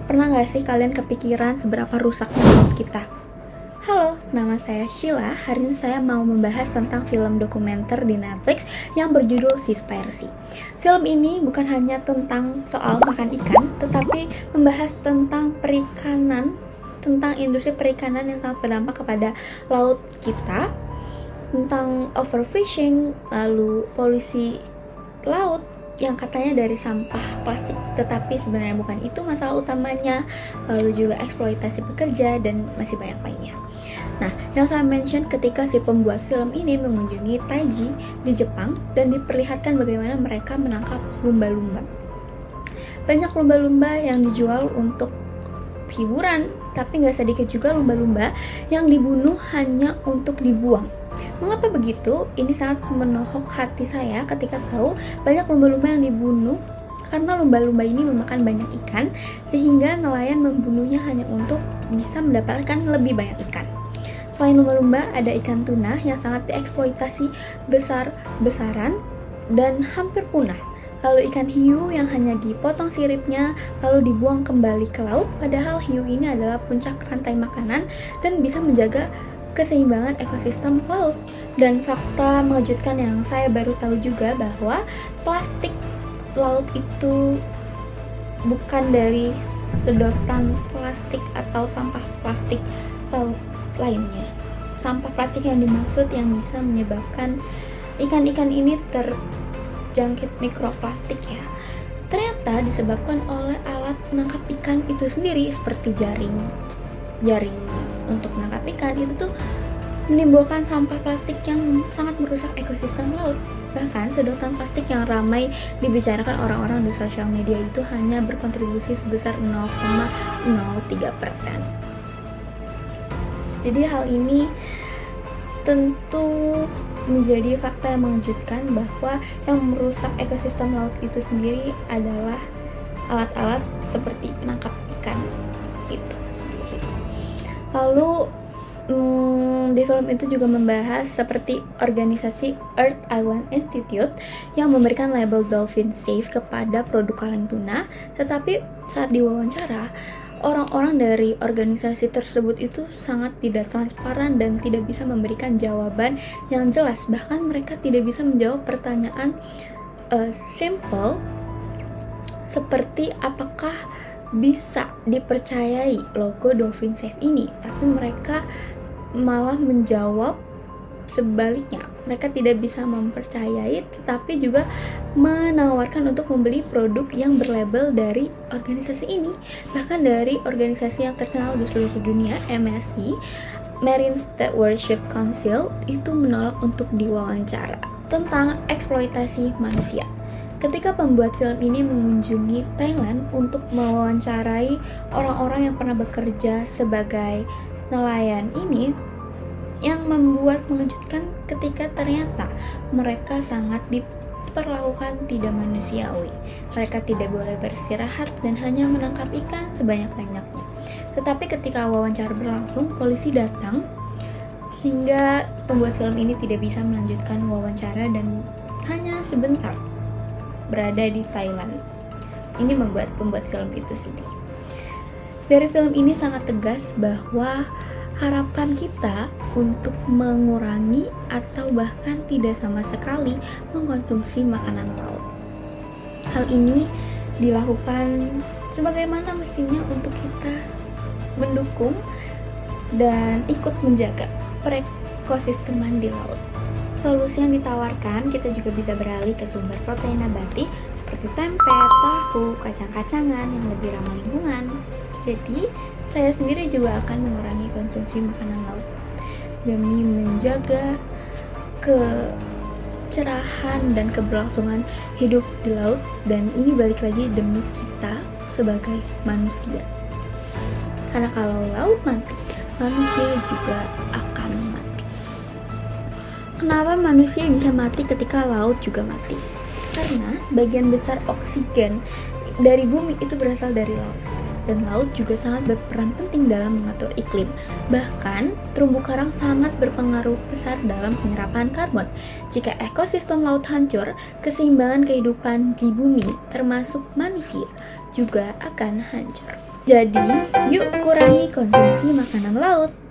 Pernah gak sih kalian kepikiran seberapa rusaknya laut kita? Halo, nama saya Sheila. Hari ini saya mau membahas tentang film dokumenter di Netflix yang berjudul Seaspiracy. Film ini bukan hanya tentang soal makan ikan, tetapi membahas tentang perikanan, tentang industri perikanan yang sangat berdampak kepada laut kita, tentang overfishing, lalu polusi laut yang katanya dari sampah plastik, tetapi sebenarnya bukan itu masalah utamanya, lalu juga eksploitasi pekerja dan masih banyak lainnya. Nah, yang saya mention ketika si pembuat film ini mengunjungi Taiji di Jepang dan diperlihatkan bagaimana mereka menangkap lumba-lumba. Banyak lumba-lumba yang dijual untuk hiburan, tapi nggak sedikit juga lumba-lumba yang dibunuh hanya untuk dibuang. Mengapa begitu? Ini sangat menohok hati saya ketika tahu banyak lumba-lumba yang dibunuh karena lumba-lumba ini memakan banyak ikan, sehingga nelayan membunuhnya hanya untuk bisa mendapatkan lebih banyak ikan. Selain lumba-lumba, ada ikan tuna yang sangat dieksploitasi besar-besaran dan hampir punah. Lalu ikan hiu yang hanya dipotong siripnya lalu dibuang kembali ke laut, padahal hiu ini adalah puncak rantai makanan dan bisa menjaga keseimbangan ekosistem laut. Dan fakta mengejutkan yang saya baru tahu juga bahwa plastik laut itu bukan dari sedotan plastik atau sampah plastik laut lainnya. Sampah plastik yang dimaksud yang bisa menyebabkan ikan-ikan ini terjangkit mikroplastik ya, ternyata disebabkan oleh alat penangkap ikan itu sendiri, seperti jaring untuk menangkap ikan itu tuh menimbulkan sampah plastik yang sangat merusak ekosistem laut. Bahkan sedotan plastik yang ramai dibicarakan orang-orang di sosial media itu hanya berkontribusi sebesar 0,03%. Jadi hal ini tentu menjadi fakta yang mengejutkan bahwa yang merusak ekosistem laut itu sendiri adalah alat-alat seperti penangkap ikan itu sendiri. Lalu di film itu juga membahas seperti organisasi Earth Island Institute yang memberikan label Dolphin Safe kepada produk kaleng tuna, tetapi saat diwawancara orang-orang dari organisasi tersebut itu sangat tidak transparan dan tidak bisa memberikan jawaban yang jelas. Bahkan mereka tidak bisa menjawab pertanyaan simple seperti apakah bisa dipercayai logo Dolphin Safe ini, tapi mereka malah menjawab sebaliknya. Mereka tidak bisa mempercayai tetapi juga menawarkan untuk membeli produk yang berlabel dari organisasi ini. Bahkan dari organisasi yang terkenal di seluruh dunia, MSC, Marine Stewardship Council, itu menolak untuk diwawancara tentang eksploitasi manusia. Ketika pembuat film ini mengunjungi Thailand untuk mewawancarai orang-orang yang pernah bekerja sebagai nelayan ini, yang membuat mengejutkan ketika ternyata mereka sangat diperlakukan tidak manusiawi. Mereka tidak boleh beristirahat dan hanya menangkap ikan sebanyak-banyaknya. Tetapi ketika wawancara berlangsung, polisi datang sehingga pembuat film ini tidak bisa melanjutkan wawancara dan hanya sebentar berada di Thailand. Ini membuat pembuat film itu sedih. Dari film ini sangat tegas bahwa harapan kita untuk mengurangi atau bahkan tidak sama sekali mengkonsumsi makanan laut. Hal ini dilakukan sebagaimana mestinya untuk kita mendukung dan ikut menjaga perekosisteman di laut. Solusi yang ditawarkan, kita juga bisa beralih ke sumber protein nabati seperti tempe, tahu, kacang-kacangan yang lebih ramah lingkungan. Jadi, saya sendiri juga akan mengurangi konsumsi makanan laut demi menjaga kecerahan dan keberlangsungan hidup di laut, dan ini balik lagi demi kita sebagai manusia. Karena kalau laut mati, manusia juga akan mati. Kenapa manusia bisa mati ketika laut juga mati? Karena sebagian besar oksigen dari bumi itu berasal dari laut. Dan laut juga sangat berperan penting dalam mengatur iklim. Bahkan, terumbu karang sangat berpengaruh besar dalam penyerapan karbon. Jika ekosistem laut hancur, keseimbangan kehidupan di bumi, termasuk manusia, juga akan hancur. Jadi, yuk kurangi konsumsi makanan laut.